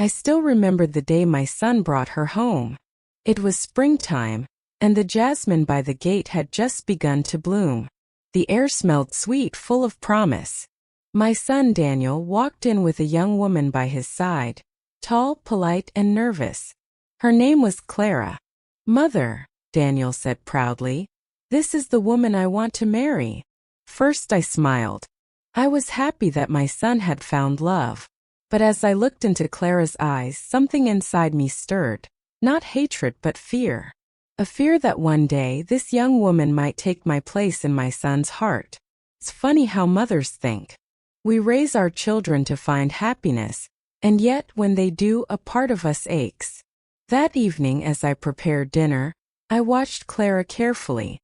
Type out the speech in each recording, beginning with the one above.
I still remembered the day my son brought her home. It was springtime, and the jasmine by the gate had just begun to bloom. The air smelled sweet, full of promise. My son Daniel walked in with a young woman by his side, tall, polite, and nervous. Her name was Clara. "Mother," Daniel said proudly, "this is the woman I want to marry." First I smiled. I was happy that my son had found love. But as I looked into Clara's eyes, something inside me stirred. Not hatred but fear. A fear that one day this young woman might take my place in my son's heart. It's funny how mothers think. We raise our children to find happiness, and yet when they do, a part of us aches. That evening as I prepared dinner, I watched Clara carefully.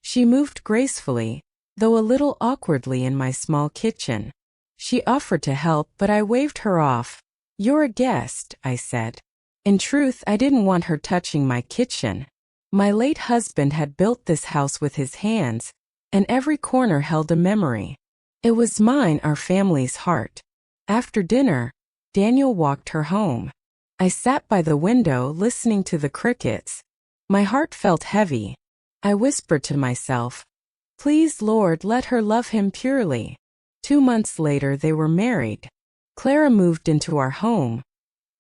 She moved gracefully, though a little awkwardly in my small kitchen. She offered to help, but I waved her off. "You're a guest," I said. In truth, I didn't want her touching my kitchen. My late husband had built this house with his hands, and every corner held a memory. It was mine, our family's heart. After dinner, Daniel walked her home. I sat by the window listening to the crickets. My heart felt heavy. I whispered to myself, "Please, Lord, let her love him purely." 2 months later they were married. Clara moved into our home,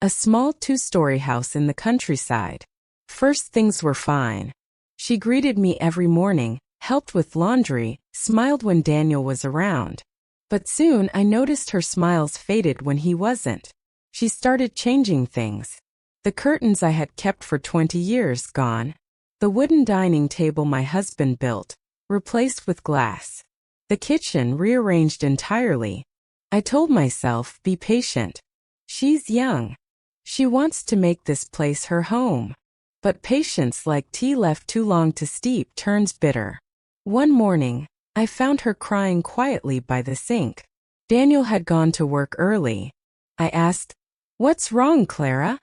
a small 2-story house in the countryside. First things were fine. She greeted me every morning, helped with laundry, smiled when Daniel was around. But soon I noticed her smiles faded when he wasn't. She started changing things. The curtains I had kept for 20 years gone. The wooden dining table my husband built, replaced with glass. The kitchen rearranged entirely. I told myself, be patient. She's young. She wants to make this place her home. But patience, like tea left too long to steep, turns bitter. One morning, I found her crying quietly by the sink. Daniel had gone to work early. I asked, "What's wrong, Clara?"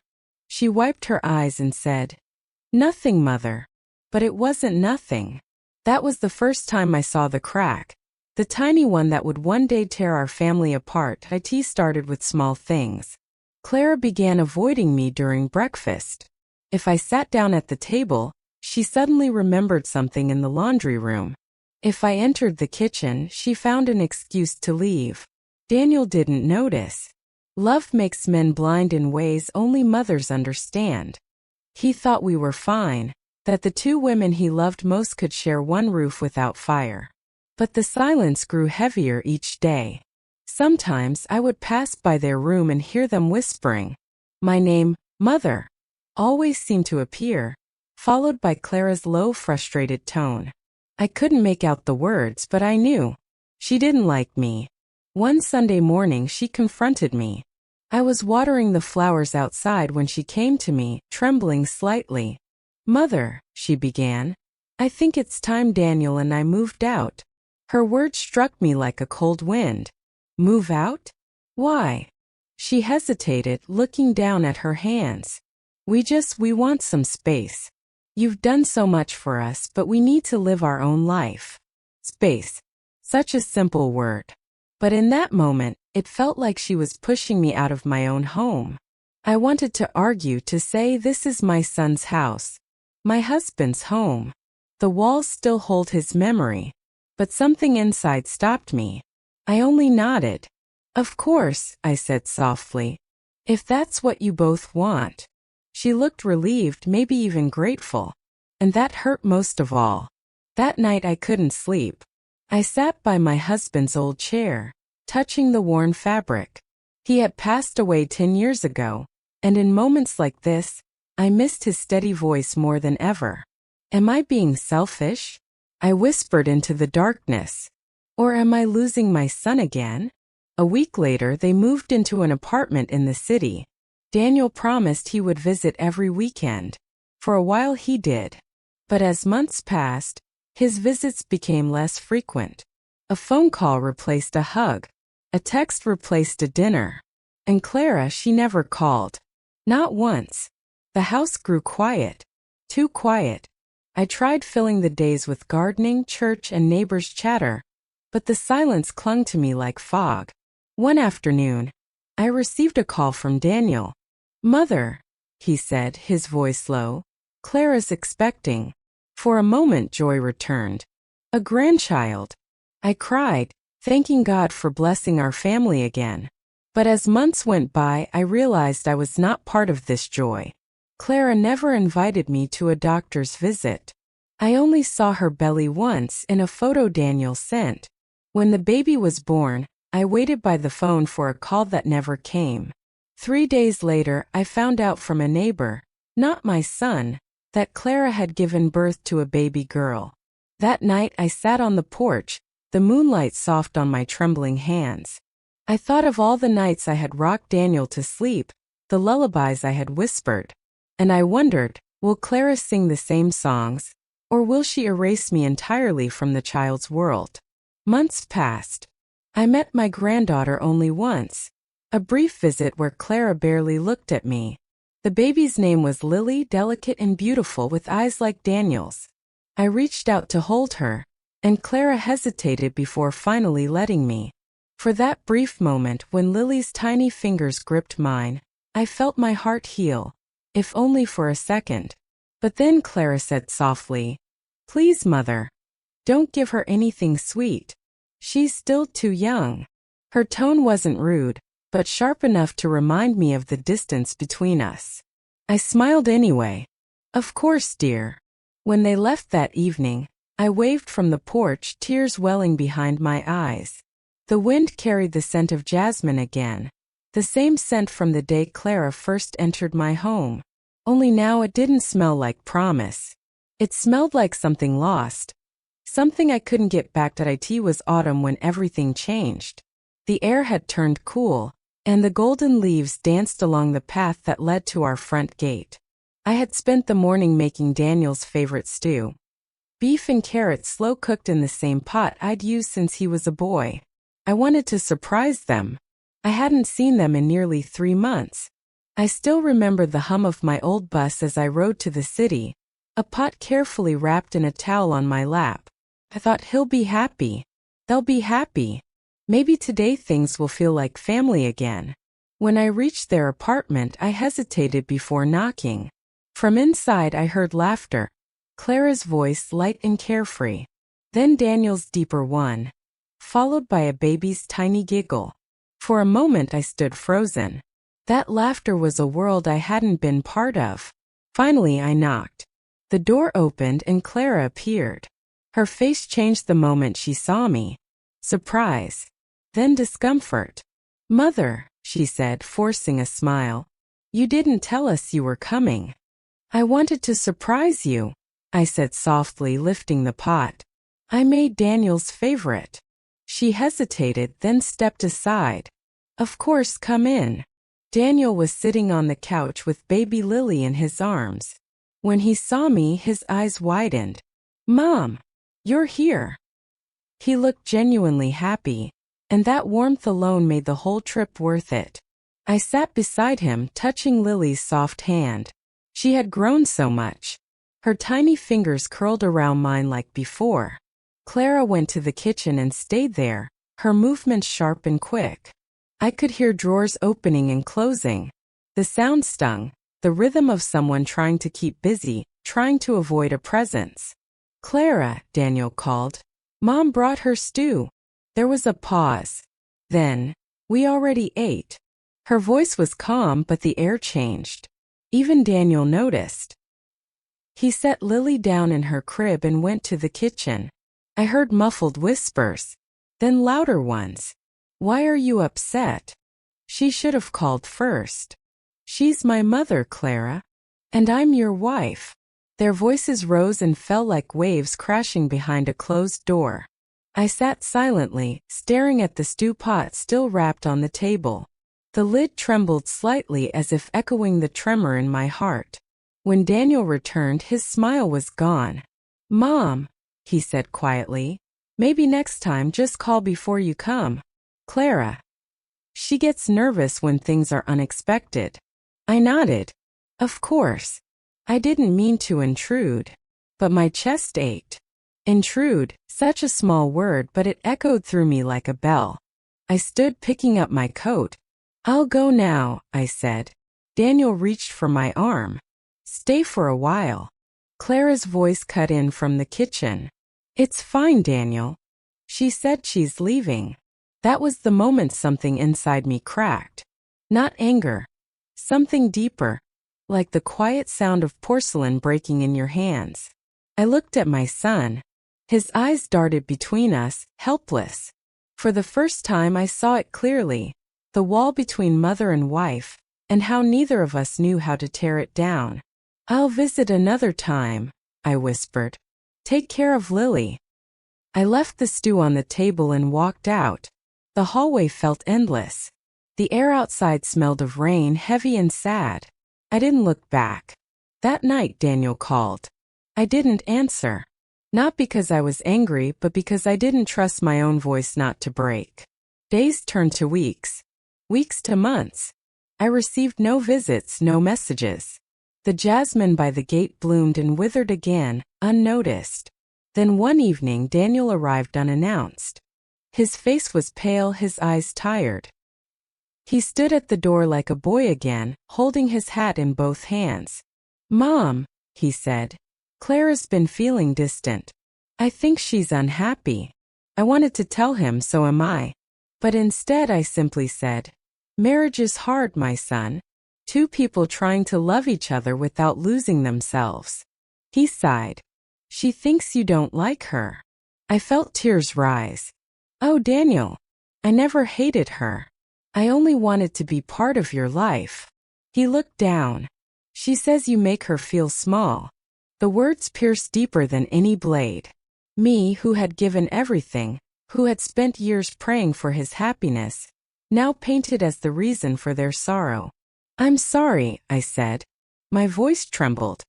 She wiped her eyes and said, "Nothing, Mother." But it wasn't nothing. That was the first time I saw the crack. The tiny one that would one day tear our family apart. It started with small things. Clara began avoiding me during breakfast. If I sat down at the table, she suddenly remembered something in the laundry room. If I entered the kitchen, she found an excuse to leave. Daniel didn't notice. Love makes men blind in ways only mothers understand. He thought we were fine, that the 2 women he loved most could share one roof without fire. But the silence grew heavier each day. Sometimes I would pass by their room and hear them whispering. My name, Mother, always seemed to appear, followed by Clara's low, frustrated tone. I couldn't make out the words, but I knew. She didn't like me. One Sunday morning she confronted me. I was watering the flowers outside when she came to me, trembling slightly. "Mother," she began, "I think it's time Daniel and I moved out." Her words struck me like a cold wind. "Move out? Why?" She hesitated, looking down at her hands. We want some space. You've done so much for us, but we need to live our own life." Space. Such a simple word. But in that moment, it felt like she was pushing me out of my own home. I wanted to argue, to say this is my son's house, my husband's home. The walls still hold his memory. But something inside stopped me. I only nodded. "Of course," I said softly, "if that's what you both want." She looked relieved, maybe even grateful. And that hurt most of all. That night I couldn't sleep. I sat by my husband's old chair, touching the worn fabric. He had passed away 10 years ago, and in moments like this, I missed his steady voice more than ever. Am I being selfish? I whispered into the darkness. Or am I losing my son again? A week later, they moved into an apartment in the city. Daniel promised he would visit every weekend. For a while he did. But as months passed, his visits became less frequent. A phone call replaced a hug. A text replaced a dinner. And Clara, she never called. Not once. The house grew quiet. Too quiet. I tried filling the days with gardening, church, and neighbors' chatter, but the silence clung to me like fog. One afternoon, I received a call from Daniel. Mother, he said, his voice low. Clara's expecting. For a moment joy returned. A grandchild. I cried, thanking God for blessing our family again. But as months went by, I realized I was not part of this joy. Clara never invited me to a doctor's visit. I only saw her belly once in a photo Daniel sent. When the baby was born, I waited by the phone for a call that never came. 3 days later, I found out from a neighbor, not my son, that Clara had given birth to a baby girl. That night I sat on the porch, the moonlight soft on my trembling hands. I thought of all the nights I had rocked Daniel to sleep, the lullabies I had whispered. And I wondered, will Clara sing the same songs, or will she erase me entirely from the child's world? Months passed. I met my granddaughter only once. A brief visit where Clara barely looked at me. The baby's name was Lily, delicate and beautiful with eyes like Daniel's. I reached out to hold her, and Clara hesitated before finally letting me. For that brief moment when Lily's tiny fingers gripped mine, I felt my heart heal, if only for a second. But then Clara said softly, "Please, Mother, don't give her anything sweet. She's still too young." Her tone wasn't rude, but sharp enough to remind me of the distance between us. I smiled anyway. "Of course, dear." When they left that evening, I waved from the porch, tears welling behind my eyes. The wind carried the scent of jasmine again, the same scent from the day Clara first entered my home. Only now it didn't smell like promise. It smelled like something lost. Something I couldn't get back. It was autumn when everything changed. The air had turned cool, and the golden leaves danced along the path that led to our front gate. I had spent the morning making Daniel's favorite stew. Beef and carrots slow-cooked in the same pot I'd used since he was a boy. I wanted to surprise them. I hadn't seen them in nearly 3 months. I still remembered the hum of my old bus as I rode to the city, a pot carefully wrapped in a towel on my lap. I thought, he'll be happy. They'll be happy. Maybe today things will feel like family again. When I reached their apartment, I hesitated before knocking. From inside I heard laughter, Clara's voice light and carefree. Then Daniel's deeper one, followed by a baby's tiny giggle. For a moment I stood frozen. That laughter was a world I hadn't been part of. Finally I knocked. The door opened and Clara appeared. Her face changed the moment she saw me. Surprise. Then discomfort. "Mother," she said, forcing a smile. "You didn't tell us you were coming." "I wanted to surprise you," I said softly, lifting the pot. "I made Daniel's favorite." She hesitated, then stepped aside. "Of course, come in." Daniel was sitting on the couch with baby Lily in his arms. When he saw me, his eyes widened. "Mom, you're here." He looked genuinely happy, and that warmth alone made the whole trip worth it. I sat beside him, touching Lily's soft hand. She had grown so much. Her tiny fingers curled around mine like before. Clara went to the kitchen and stayed there, her movements sharp and quick. I could hear drawers opening and closing. The sound stung, the rhythm of someone trying to keep busy, trying to avoid a presence. "Clara," Daniel called. "Mom brought her stew." There was a pause. Then, "We already ate." Her voice was calm, but the air changed. Even Daniel noticed. He set Lily down in her crib and went to the kitchen. I heard muffled whispers, then louder ones. "Why are you upset? She should have called first. She's my mother, Clara. And I'm your wife." Their voices rose and fell like waves crashing behind a closed door. I sat silently, staring at the stew pot still wrapped on the table. The lid trembled slightly as if echoing the tremor in my heart. When Daniel returned, his smile was gone. "Mom," he said quietly, "maybe next time just call before you come. Clara. She gets nervous when things are unexpected." I nodded. Of course. I didn't mean to intrude. But my chest ached. Intrude, such a small word, but it echoed through me like a bell. I stood picking up my coat. "I'll go now," I said. Daniel reached for my arm. Stay for a while. Clara's voice cut in from the kitchen. It's fine, Daniel. She said she's leaving. That was the moment something inside me cracked. Not anger. Something deeper, like the quiet sound of porcelain breaking in your hands. I looked at my son. His eyes darted between us, helpless. For the first time I saw it clearly, the wall between mother and wife, and how neither of us knew how to tear it down. I'll visit another time, I whispered. Take care of Lily. I left the stew on the table and walked out. The hallway felt endless. The air outside smelled of rain, heavy and sad. I didn't look back. That night Daniel called. I didn't answer. Not because I was angry, but because I didn't trust my own voice not to break. Days turned to weeks. Weeks to months. I received no visits, no messages. The jasmine by the gate bloomed and withered again, unnoticed. Then one evening Daniel arrived unannounced. His face was pale, his eyes tired. He stood at the door like a boy again, holding his hat in both hands. Mom, he said. Clara's been feeling distant. I think she's unhappy. I wanted to tell him, so am I. But instead I simply said, marriage is hard, my son. Two people trying to love each other without losing themselves. He sighed. She thinks you don't like her. I felt tears rise. Oh, Daniel, I never hated her. I only wanted to be part of your life. He looked down. She says you make her feel small. The words pierced deeper than any blade. Me, who had given everything, who had spent years praying for his happiness, now painted as the reason for their sorrow. I'm sorry, I said. My voice trembled.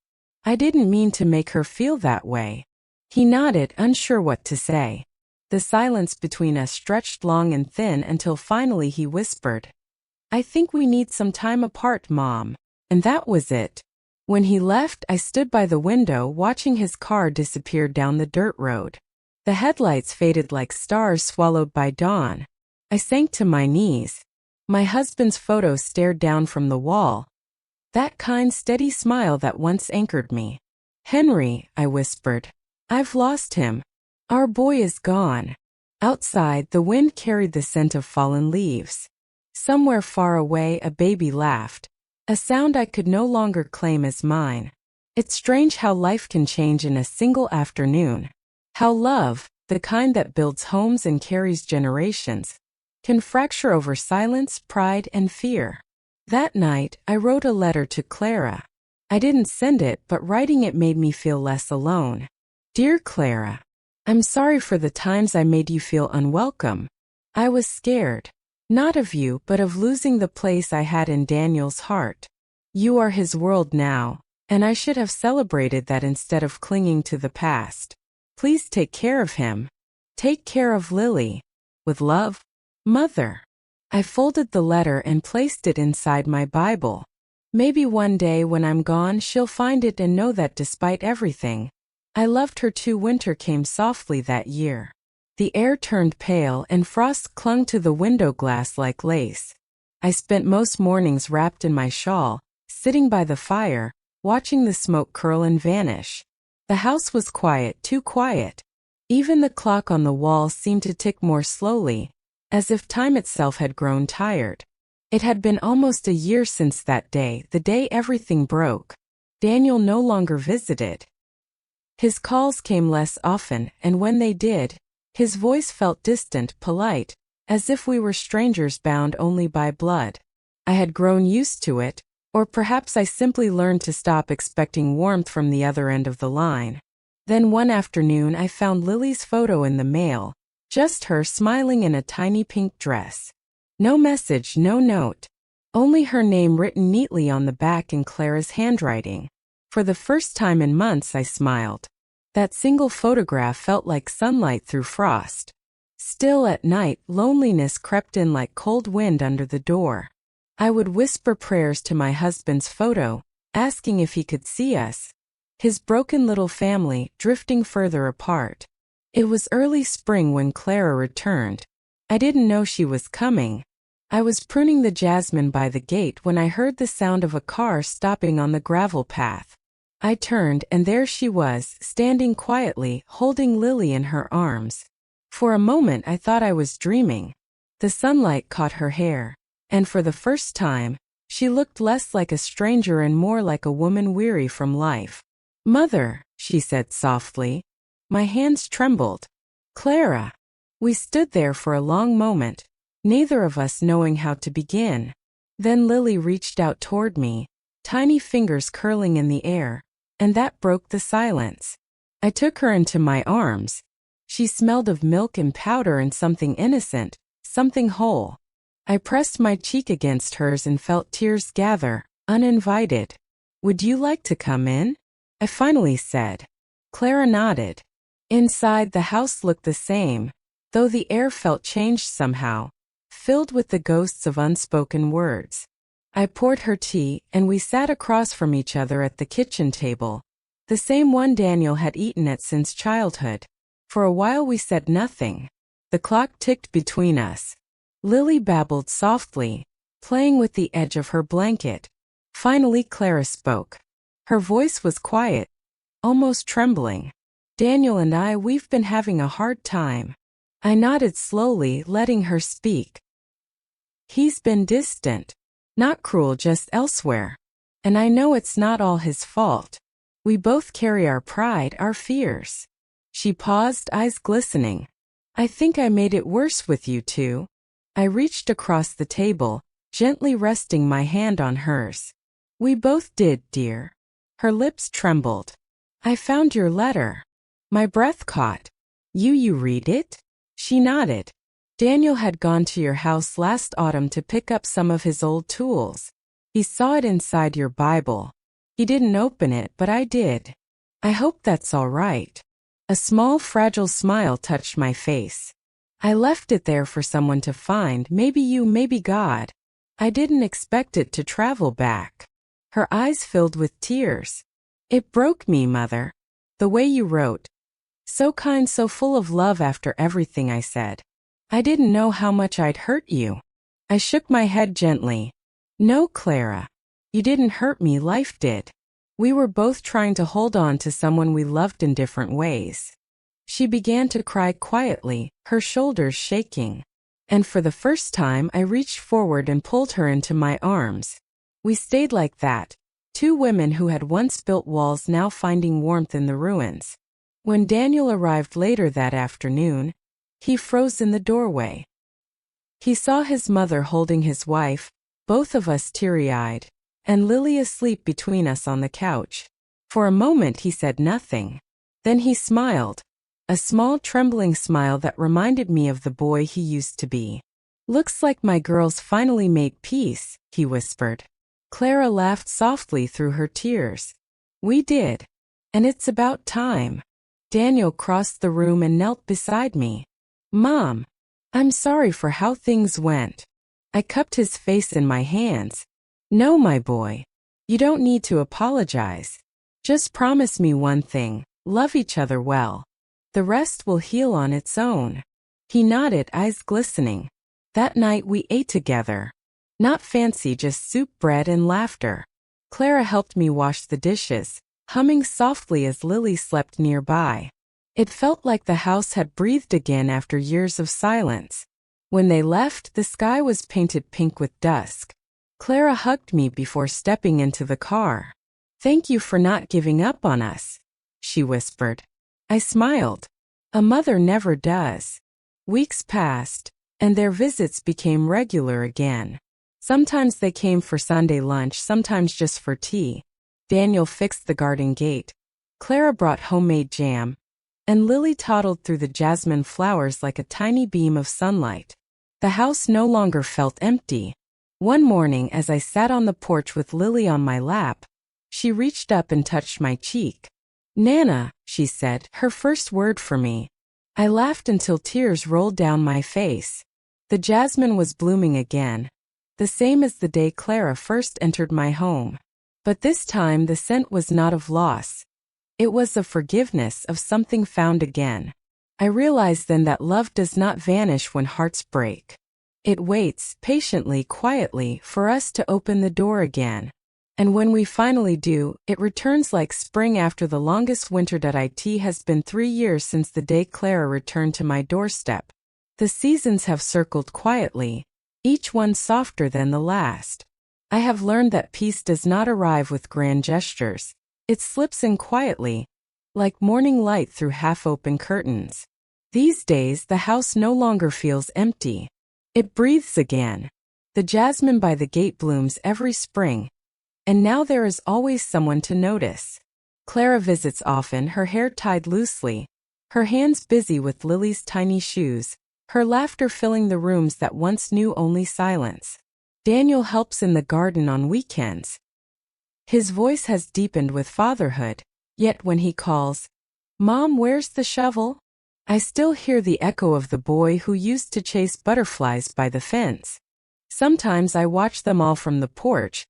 I didn't mean to make her feel that way. He nodded, unsure what to say. The silence between us stretched long and thin until finally he whispered, I think we need some time apart, Mom. And that was it. When he left, I stood by the window watching his car disappear down the dirt road. The headlights faded like stars swallowed by dawn. I sank to my knees. My husband's photo stared down from the wall. That kind, steady smile that once anchored me. Henry, I whispered. I've lost him. Our boy is gone. Outside, the wind carried the scent of fallen leaves. Somewhere far away, a baby laughed. A sound I could no longer claim as mine. It's strange how life can change in a single afternoon. How love, the kind that builds homes and carries generations, can fracture over silence, pride, and fear. That night, I wrote a letter to Clara. I didn't send it, but writing it made me feel less alone. Dear Clara, I'm sorry for the times I made you feel unwelcome. I was scared. Not of you, but of losing the place I had in Daniel's heart. You are his world now, and I should have celebrated that instead of clinging to the past. Please take care of him. Take care of Lily. With love, Mother. I folded the letter and placed it inside my Bible. Maybe one day when I'm gone she'll find it and know that despite everything, I loved her too. Winter came softly that year. The air turned pale and frost clung to the window glass like lace. I spent most mornings wrapped in my shawl, sitting by the fire, watching the smoke curl and vanish. The house was quiet, too quiet. Even the clock on the wall seemed to tick more slowly, as if time itself had grown tired. It had been almost a year since that day, the day everything broke. Daniel no longer visited. His calls came less often, and when they did, his voice felt distant, polite, as if we were strangers bound only by blood. I had grown used to it, or perhaps I simply learned to stop expecting warmth from the other end of the line. Then one afternoon I found Lily's photo in the mail, just her smiling in a tiny pink dress. No message, no note. Only her name written neatly on the back in Clara's handwriting. For the first time in months I smiled. That single photograph felt like sunlight through frost. Still at night, loneliness crept in like cold wind under the door. I would whisper prayers to my husband's photo, asking if he could see us. His broken little family, drifting further apart. It was early spring when Clara returned. I didn't know she was coming. I was pruning the jasmine by the gate when I heard the sound of a car stopping on the gravel path. I turned and there she was, standing quietly, holding Lily in her arms. For a moment I thought I was dreaming. The sunlight caught her hair, and for the first time, she looked less like a stranger and more like a woman weary from life. "Mother," she said softly. My hands trembled. "Clara." We stood there for a long moment, neither of us knowing how to begin. Then Lily reached out toward me, tiny fingers curling in the air, and that broke the silence. I took her into my arms. She smelled of milk and powder and something innocent, something whole. I pressed my cheek against hers and felt tears gather, uninvited. "Would you like to come in?" I finally said. Clara nodded. Inside, the house looked the same, though the air felt changed somehow, filled with the ghosts of unspoken words. I poured her tea, and we sat across from each other at the kitchen table, the same one Daniel had eaten at since childhood. For a while we said nothing. The clock ticked between us. Lily babbled softly, playing with the edge of her blanket. Finally Clara spoke. Her voice was quiet, almost trembling. "Daniel and we've been having a hard time." I nodded slowly, letting her speak. "He's been distant. Not cruel, just elsewhere. And I know it's not all his fault. We both carry our pride, our fears." She paused, eyes glistening. "I think I made it worse with you two." I reached across the table, gently resting my hand on hers. "We both did, dear." Her lips trembled. "I found your letter." My breath caught. You read it?" She nodded. "Daniel had gone to your house last autumn to pick up some of his old tools. He saw it inside your Bible. He didn't open it, but I did. I hope that's all right." A small, fragile smile touched my face. "I left it there for someone to find, maybe you, maybe God. I didn't expect it to travel back." Her eyes filled with tears. "It broke me, Mother. The way you wrote. So kind, so full of love after everything I said. I didn't know how much I'd hurt you." I shook my head gently. "No, Clara. You didn't hurt me, life did. We were both trying to hold on to someone we loved in different ways." She began to cry quietly, her shoulders shaking. And for the first time I reached forward and pulled her into my arms. We stayed like that, two women who had once built walls now finding warmth in the ruins. When Daniel arrived later that afternoon, he froze in the doorway. He saw his mother holding his wife, both of us teary-eyed, and Lily asleep between us on the couch. For a moment he said nothing. Then he smiled, a small trembling smile that reminded me of the boy he used to be. "Looks like my girls finally made peace," he whispered. Clara laughed softly through her tears. "We did. And it's about time." Daniel crossed the room and knelt beside me. "Mom, I'm sorry for how things went." I cupped his face in my hands. "No, my boy. You don't need to apologize. Just promise me one thing, love each other well. The rest will heal on its own." He nodded, eyes glistening. That night we ate together. Not fancy, just soup, bread, and laughter. Clara helped me wash the dishes, humming softly as Lily slept nearby. It felt like the house had breathed again after years of silence. When they left, the sky was painted pink with dusk. Clara hugged me before stepping into the car. "Thank you for not giving up on us," she whispered. I smiled. A mother never does. Weeks passed, and their visits became regular again. Sometimes they came for Sunday lunch, sometimes just for tea. Daniel fixed the garden gate. Clara brought homemade jam, and Lily toddled through the jasmine flowers like a tiny beam of sunlight. The house no longer felt empty. One morning, as I sat on the porch with Lily on my lap, she reached up and touched my cheek. "Nana," she said, her first word for me. I laughed until tears rolled down my face. The jasmine was blooming again, the same as the day Clara first entered my home. But this time the scent was not of loss. It was of forgiveness, of something found again. I realized then that love does not vanish when hearts break. It waits, patiently, quietly, for us to open the door again. And when we finally do, it returns like spring after the longest winter. It has been 3 years since the day Clara returned to my doorstep. The seasons have circled quietly, each one softer than the last. I have learned that peace does not arrive with grand gestures. It slips in quietly, like morning light through half-open curtains. These days, the house no longer feels empty. It breathes again. The jasmine by the gate blooms every spring, and now there is always someone to notice. Clara visits often, her hair tied loosely, her hands busy with Lily's tiny shoes, her laughter filling the rooms that once knew only silence. Daniel helps in the garden on weekends. His voice has deepened with fatherhood, yet when he calls, "Mom, where's the shovel?" I still hear the echo of the boy who used to chase butterflies by the fence. Sometimes I watch them all from the porch,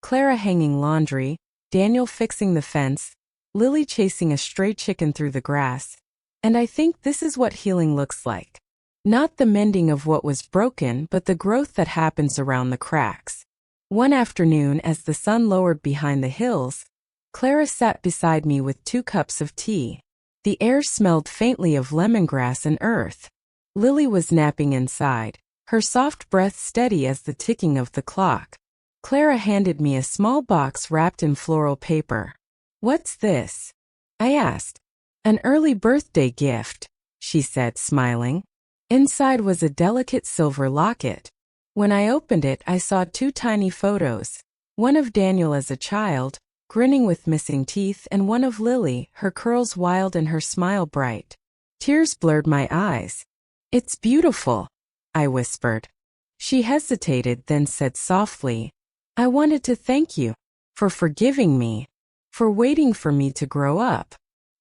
Clara hanging laundry, Daniel fixing the fence, Lily chasing a stray chicken through the grass. And I think this is what healing looks like. Not the mending of what was broken, but the growth that happens around the cracks. One afternoon, as the sun lowered behind the hills, Clara sat beside me with 2 cups of tea. The air smelled faintly of lemongrass and earth. Lily was napping inside, her soft breath steady as the ticking of the clock. Clara handed me a small box wrapped in floral paper. "What's this?" I asked. "An early birthday gift," she said, smiling. Inside was a delicate silver locket. When I opened it, I saw 2 tiny photos, one of Daniel as a child, grinning with missing teeth, and one of Lily, her curls wild and her smile bright. Tears blurred my eyes. "It's beautiful," I whispered. She hesitated, then said softly, "I wanted to thank you for forgiving me, for waiting for me to grow up."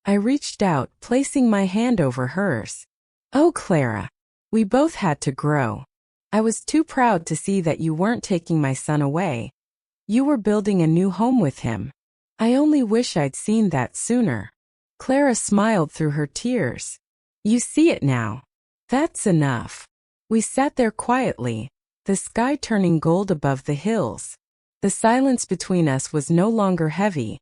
I reached out, placing my hand over hers. "Oh, Clara, we both had to grow. I was too proud to see that you weren't taking my son away. You were building a new home with him. I only wish I'd seen that sooner." Clara smiled through her tears. "You see it now. That's enough." We sat there quietly, the sky turning gold above the hills. The silence between us was no longer heavy.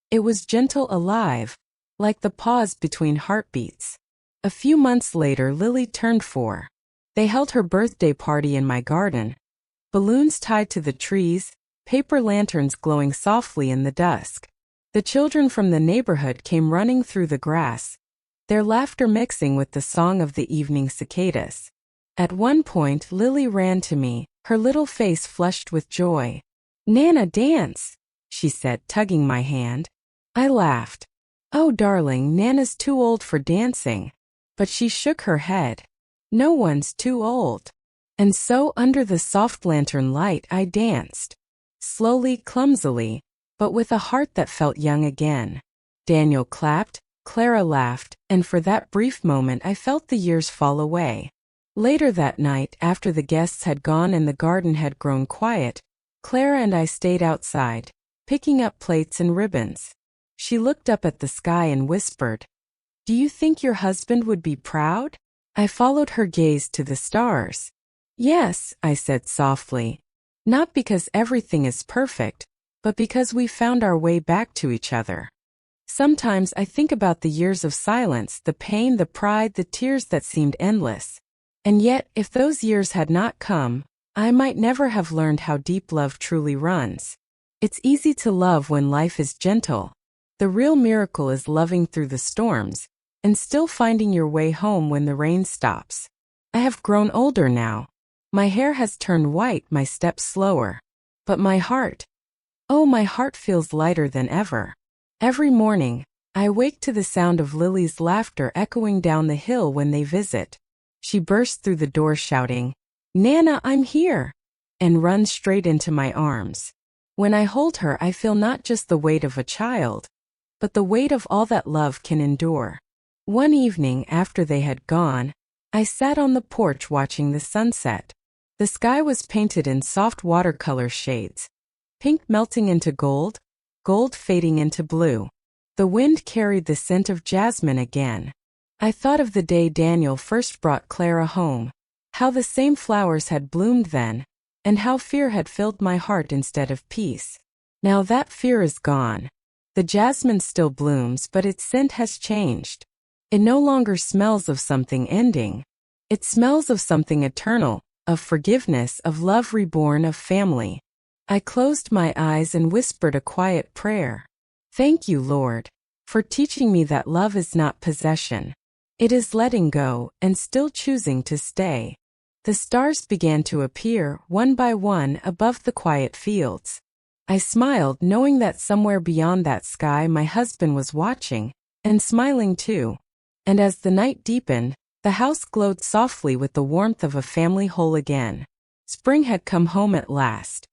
It was gentle, alive, like the pause between heartbeats. A few months later, Lily turned 4. They held her birthday party in my garden. Balloons tied to the trees, paper lanterns glowing softly in the dusk. The children from the neighborhood came running through the grass, their laughter mixing with the song of the evening cicadas. At one point, Lily ran to me, her little face flushed with joy. "Nana, dance," she said, tugging my hand. I laughed. "Oh, darling, Nana's too old for dancing." But she shook her head. "No one's too old." And so, under the soft lantern light, I danced. Slowly, clumsily, but with a heart that felt young again. Daniel clapped, Clara laughed, and for that brief moment I felt the years fall away. Later that night, after the guests had gone and the garden had grown quiet, Clara and I stayed outside, picking up plates and ribbons. She looked up at the sky and whispered, "Do you think your husband would be proud?" I followed her gaze to the stars. "Yes," I said softly. "Not because everything is perfect, but because we found our way back to each other." Sometimes I think about the years of silence, the pain, the pride, the tears that seemed endless. And yet, if those years had not come, I might never have learned how deep love truly runs. It's easy to love when life is gentle. The real miracle is loving through the storms, and still finding your way home when the rain stops. I have grown older now. My hair has turned white, my steps slower. But my heart, oh, my heart feels lighter than ever. Every morning, I wake to the sound of Lily's laughter echoing down the hill when they visit. She bursts through the door shouting, "Nana, I'm here," and runs straight into my arms. When I hold her, I feel not just the weight of a child, but the weight of all that love can endure. One evening after they had gone, I sat on the porch watching the sunset. The sky was painted in soft watercolor shades, pink melting into gold, gold fading into blue. The wind carried the scent of jasmine again. I thought of the day Daniel first brought Clara home, How the same flowers had bloomed then, and how fear had filled my heart instead of peace. Now that fear is gone. The jasmine still blooms, but its scent has changed. It no longer smells of something ending. It smells of something eternal, of forgiveness, of love reborn, of family. I closed my eyes and whispered a quiet prayer. Thank you, Lord, for teaching me that love is not possession. It is letting go and still choosing to stay. The stars began to appear, one by one, above the quiet fields. I smiled, knowing that somewhere beyond that sky my husband was watching, and smiling too. And as the night deepened, the house glowed softly with the warmth of a family whole again. Spring had come home at last.